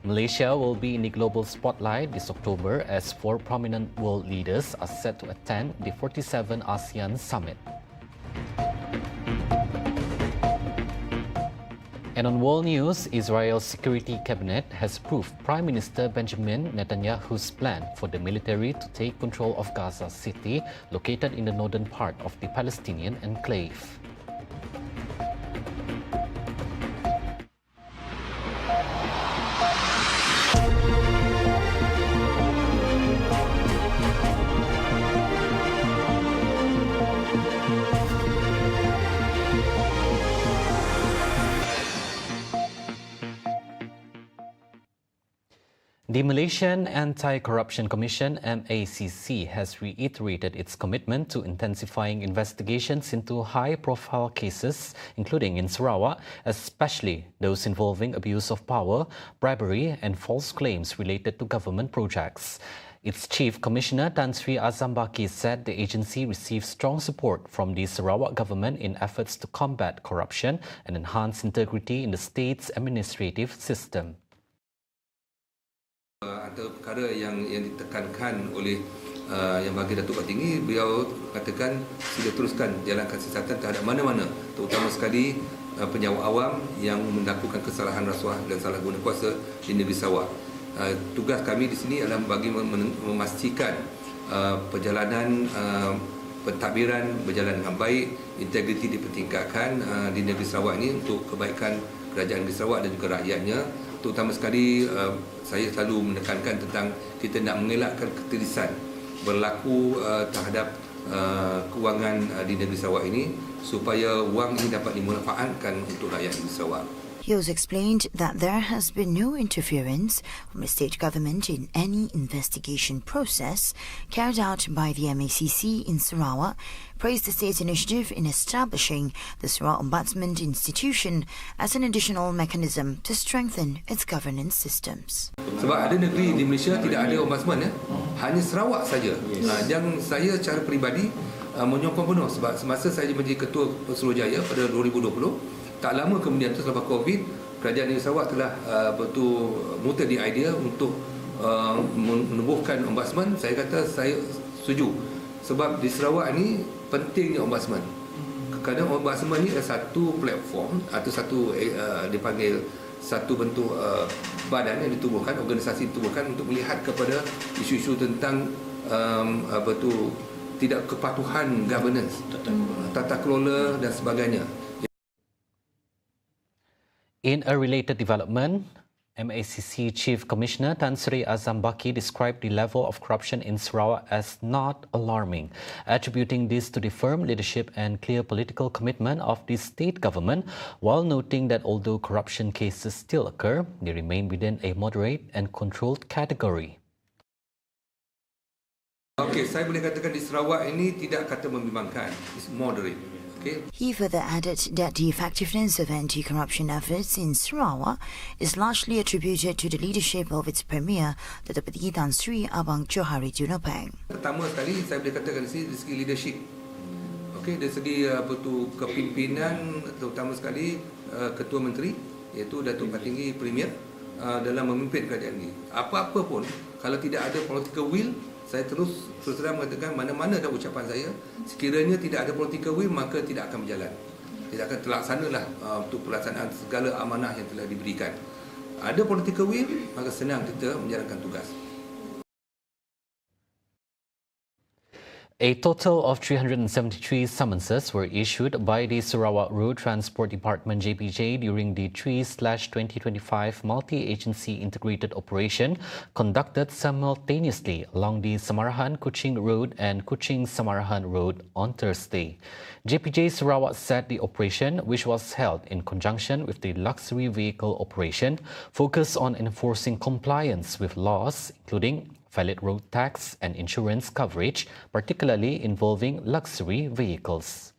Malaysia will be in the global spotlight this October as 4 prominent world leaders are set to attend the 47 ASEAN Summit. And on world news, Israel's security cabinet has approved Prime Minister Benjamin Netanyahu's plan for the military to take control of Gaza City, located in the northern part of the Palestinian enclave. The Malaysian Anti-Corruption Commission (MACC) has reiterated its commitment to intensifying investigations into high-profile cases, including in Sarawak, especially those involving abuse of power, bribery and false claims related to government projects. Its Chief Commissioner Tan Sri Azam Baki said the agency received strong support from the Sarawak government in efforts to combat corruption and enhance integrity in the state's administrative system. Antara perkara yang ditekankan oleh Yang Bagi Datuk Tinggi, beliau katakan sila teruskan jalankan siasatan terhadap mana-mana, terutama sekali penjawat awam yang melakukan kesalahan rasuah dan salah guna kuasa di negeri Sarawak. Tugas kami di sini adalah bagi memastikan perjalanan pentadbiran berjalan dengan baik, integriti dipertingkatkan di negeri Sarawak ini untuk kebaikan kerajaan negeri Sarawak dan juga rakyatnya. Terutama sekali saya selalu menekankan tentang kita nak mengelakkan ketirisan berlaku terhadap kewangan di negeri Sarawak ini supaya wang ini dapat dimanfaatkan untuk rakyat negeri Sarawak. He also explained that there has been no interference from the state government in any investigation process carried out by the MACC in Sarawak, praised the state's initiative in establishing the Sarawak Ombudsman Institution as an additional mechanism to strengthen its governance systems. Sebab ada negeri di Malaysia tidak ada ombudsman, hanya Sarawak saja. Yang saya secara peribadi menyokong penuh sebab semasa saya menjadi Ketua Suruhanjaya pada 2020, tak lama kemudian tu selepas COVID, kerajaan negeri Sarawak telah muter di idea untuk menubuhkan ombudsman. Saya kata saya setuju. Sebab di Sarawak ni pentingnya ombudsman. Kerana ombudsman ni adalah satu platform atau satu dipanggil satu bentuk badan yang ditubuhkan, organisasi ditubuhkan untuk melihat kepada isu-isu tentang tidak kepatuhan governance, tata kelola dan sebagainya. In a related development, MACC Chief Commissioner Tan Sri Azam Baki described the level of corruption in Sarawak as not alarming, attributing this to the firm leadership and clear political commitment of the state government, while noting that although corruption cases still occur, they remain within a moderate and controlled category. Okey, saya boleh katakan di Sarawak ini tidak kata membimbangkan, it's moderate. Okay. He further added that the effectiveness of anti-corruption efforts in Sarawak is largely attributed to the leadership of its Premier, Datuk Tan Sri Abang Johari Junopang. Pertama sekali, saya boleh katakan di sini dari segi leadership. Okay, dari segi kepimpinan, terutama sekali Ketua Menteri, iaitu Datuk Tinggi Premier dalam memimpin kerajaan ini. Apa-apa pun, kalau tidak ada political will, saya terus terang mengatakan mana-mana ada ucapan saya, sekiranya tidak ada political will maka tidak akan berjalan. Tidak akan terlaksanalah untuk pelaksanaan segala amanah yang telah diberikan. Ada political will, maka senang kita menjalankan tugas. A total of 373 summonses were issued by the Sarawak Road Transport Department JPJ during the 3/2025 multi-agency integrated operation conducted simultaneously along the Samarahan-Kuching Road and Kuching-Samarahan Road on Thursday. JPJ Sarawak said the operation, which was held in conjunction with the luxury vehicle operation, focused on enforcing compliance with laws, including valid road tax and insurance coverage, particularly involving luxury vehicles.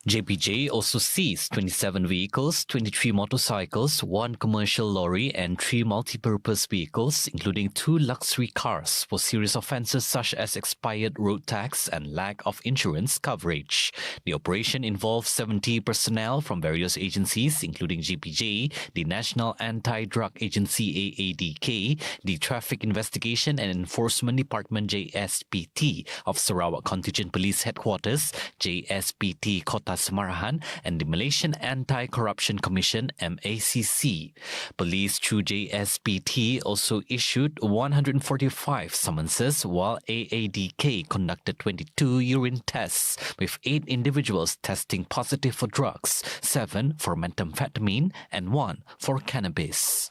JPJ also seized 27 vehicles, 23 motorcycles, 1 commercial lorry and 3 multi-purpose vehicles, including 2 luxury cars, for serious offences such as expired road tax and lack of insurance coverage. The operation involved 70 personnel from various agencies, including JPJ, the National Anti-Drug Agency AADK, the Traffic Investigation and Enforcement Department JSPT of Sarawak Contingent Police Headquarters, JSPT Kota Semarahan, and the Malaysian Anti-Corruption Commission MACC. Police through JSPT also issued 145 summonses, while AADK conducted 22 urine tests, with 8 individuals testing positive for drugs, 7 for methamphetamine and 1 for cannabis.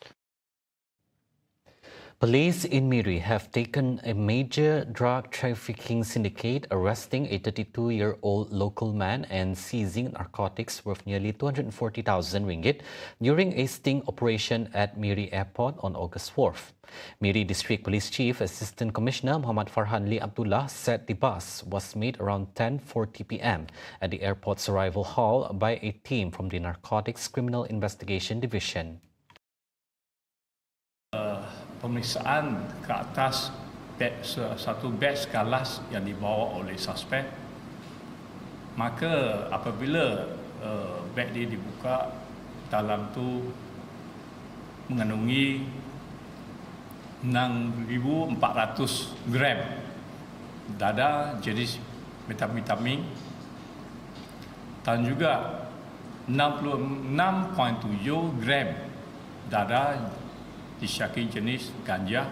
Police in Miri have taken a major drug trafficking syndicate, arresting a 32-year-old local man and seizing narcotics worth nearly 240,000 ringgit during a sting operation at Miri Airport on August 4th. Miri District Police Chief Assistant Commissioner Muhammad Farhan Lee Abdullah said the bust was made around 10:40 p.m. at the airport's arrival hall by a team from the Narcotics Criminal Investigation Division. Pemeriksaan ke atas satu batch galas yang dibawa oleh suspek, maka apabila beg dia dibuka, dalam tu mengandungi 6,400 gram dada jenis methamphetamine dan juga 66.7 gram dada disyaki jenis ganja.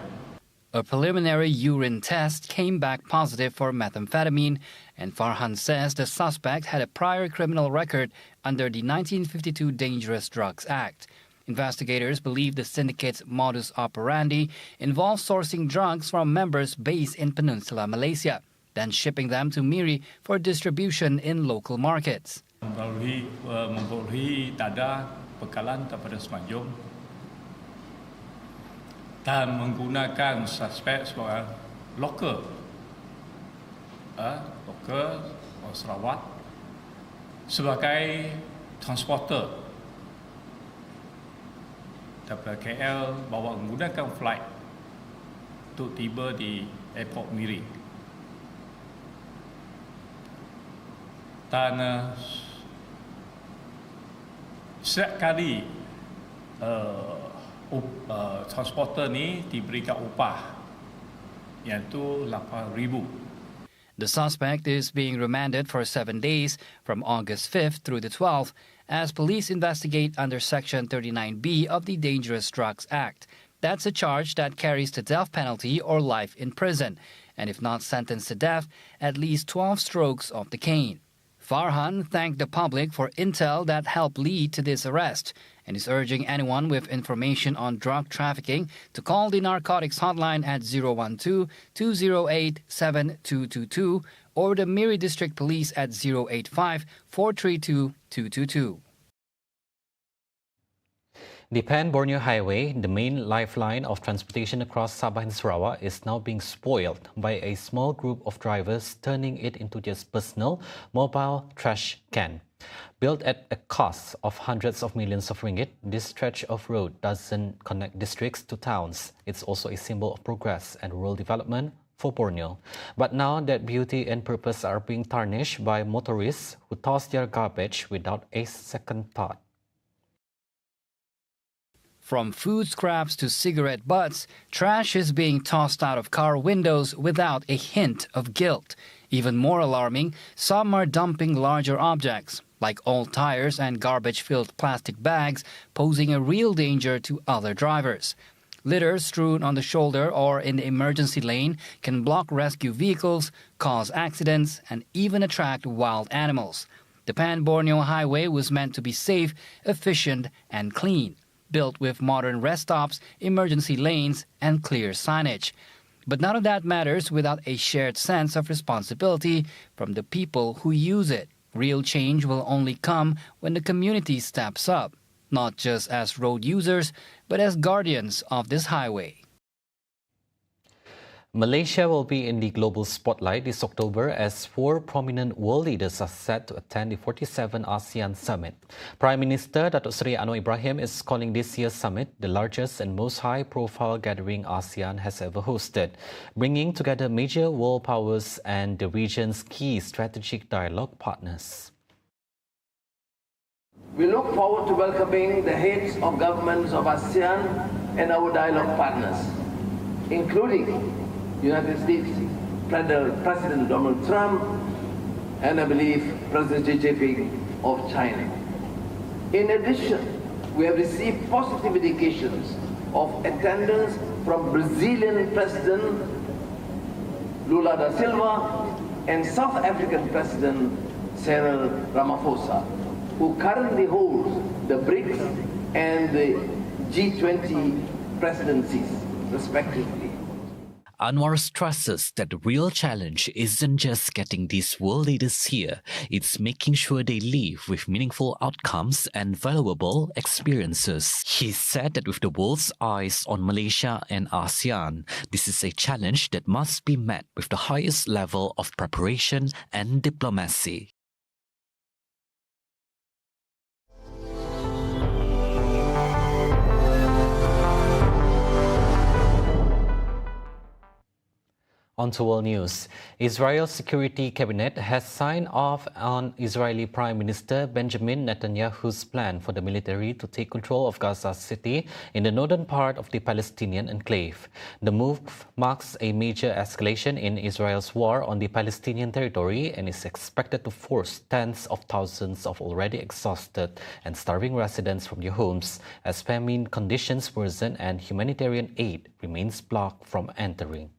A preliminary urine test came back positive for methamphetamine, and Farhan says the suspect had a prior criminal record under the 1952 Dangerous Drugs Act. Investigators believe the syndicate's modus operandi involves sourcing drugs from members based in Peninsular Malaysia, then shipping them to Miri for distribution in local markets. Memperolehi dada bekalan daripada Semenanjung dan menggunakan suspek sebagai lokal Sarawak sebagai transporter daripada KL, bawa menggunakan flight untuk tiba di airport Miri. Dan setiap kali transporter ni diberikan upah, iaitu 8,000. The suspect is being remanded for 7 days from August 5th through the 12th as police investigate under Section 39B of the Dangerous Drugs Act. That's a charge that carries the death penalty or life in prison, and if not sentenced to death, at least 12 strokes of the cane. Farhan thanked the public for intel that helped lead to this arrest and is urging anyone with information on drug trafficking to call the narcotics hotline at 012-208-7222 or the Miri District Police at 085-432-222. The Pan-Borneo Highway, the main lifeline of transportation across Sabah and Sarawak, is now being spoiled by a small group of drivers turning it into just personal mobile trash can. Built at a cost of hundreds of millions of ringgit, this stretch of road doesn't connect districts to towns. It's also a symbol of progress and rural development for Borneo. But now that beauty and purpose are being tarnished by motorists who toss their garbage without a second thought. From food scraps to cigarette butts, trash is being tossed out of car windows without a hint of guilt. Even more alarming, some are dumping larger objects, like old tires and garbage-filled plastic bags, posing a real danger to other drivers. Litter strewn on the shoulder or in the emergency lane can block rescue vehicles, cause accidents, and even attract wild animals. The Pan-Borneo Highway was meant to be safe, efficient, and clean, built with modern rest stops, emergency lanes, and clear signage. But none of that matters without a shared sense of responsibility from the people who use it. Real change will only come when the community steps up, not just as road users, but as guardians of this highway. Malaysia will be in the global spotlight this October as 4 prominent world leaders are set to attend the 47th ASEAN Summit. Prime Minister Datuk Seri Anwar Ibrahim is calling this year's summit the largest and most high-profile gathering ASEAN has ever hosted, bringing together major world powers and the region's key strategic dialogue partners. We look forward to welcoming the heads of governments of ASEAN and our dialogue partners, including United States President Donald Trump and I believe President JINPIng of China. In addition, we have received positive indications of attendance from Brazilian President Lula da Silva and South African President Cyril Ramaphosa, who currently holds the BRICS and the G20 presidencies, respectively. Anwar stresses that the real challenge isn't just getting these world leaders here, it's making sure they leave with meaningful outcomes and valuable experiences. He said that with the world's eyes on Malaysia and ASEAN, this is a challenge that must be met with the highest level of preparation and diplomacy. On to world news. Israel's Security Cabinet has signed off on Israeli Prime Minister Benjamin Netanyahu's plan for the military to take control of Gaza City in the northern part of the Palestinian enclave. The move marks a major escalation in Israel's war on the Palestinian territory and is expected to force tens of thousands of already exhausted and starving residents from their homes as famine conditions worsen and humanitarian aid remains blocked from entering.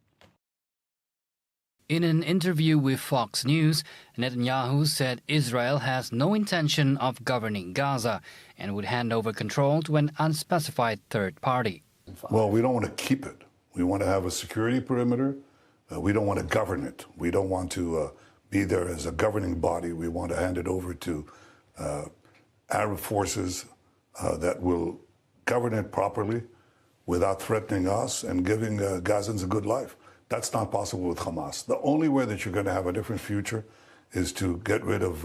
In an interview with Fox News, Netanyahu said Israel has no intention of governing Gaza and would hand over control to an unspecified third party. Well, we don't want to keep it. We want to have a security perimeter. We don't want to govern it. We don't want to be there as a governing body. We want to hand it over to Arab forces that will govern it properly without threatening us and giving Gazans a good life. That's not possible with Hamas. The only way that you're going to have a different future is to get rid of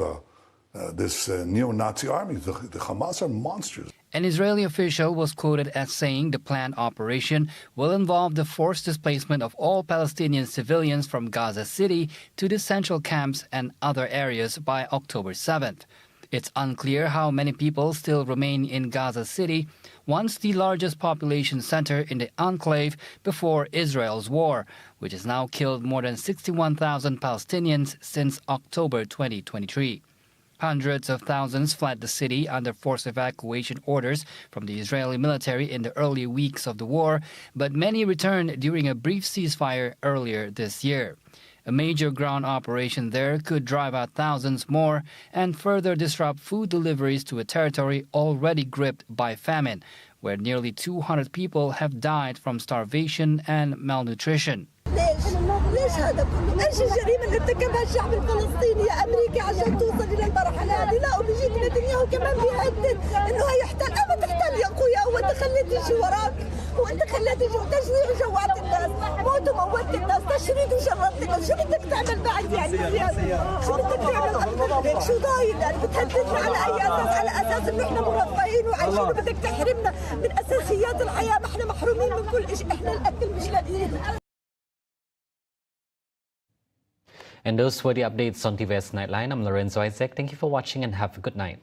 this neo-Nazi army. The Hamas are monsters. An Israeli official was quoted as saying the planned operation will involve the forced displacement of all Palestinian civilians from Gaza City to the central camps and other areas by October 7th. It's unclear how many people still remain in Gaza City, once the largest population center in the enclave before Israel's war, which has now killed more than 61,000 Palestinians since October 2023. Hundreds of thousands fled the city under forced evacuation orders from the Israeli military in the early weeks of the war, but many returned during a brief ceasefire earlier this year. A major ground operation there could drive out thousands more and further disrupt food deliveries to a territory already gripped by famine, where nearly 200 people have died from starvation and malnutrition. ليش هذا كله؟ ايش الجريمه اللي ارتكبها الشعب الفلسطيني يا امريكا عشان توصل الى المرحله هذه؟ لا وبيجيك نتنياهو كمان بيهدد انه هيحتل، ما تحتل يا اخويا، هو انت خليت يجي وراك، هو انت خليت يجي تشريد وجوعت الناس، موت وموت الناس، تشريد وشردت الناس، شو بدك تعمل بعد يعني؟ شو بدك تعمل اكثر من هيك؟ شو ضايل يعني؟ بتهددنا على اي اساس؟ على اساس انه احنا مرفهين وعايشين وبدك تحرمنا من اساسيات الحياه، ما احنا محرومين من كل شيء، احنا الاكل مش لاقيين. And those were the updates on TVS Nightline. I'm Lorenzo Isaac. Thank you for watching and have a good night.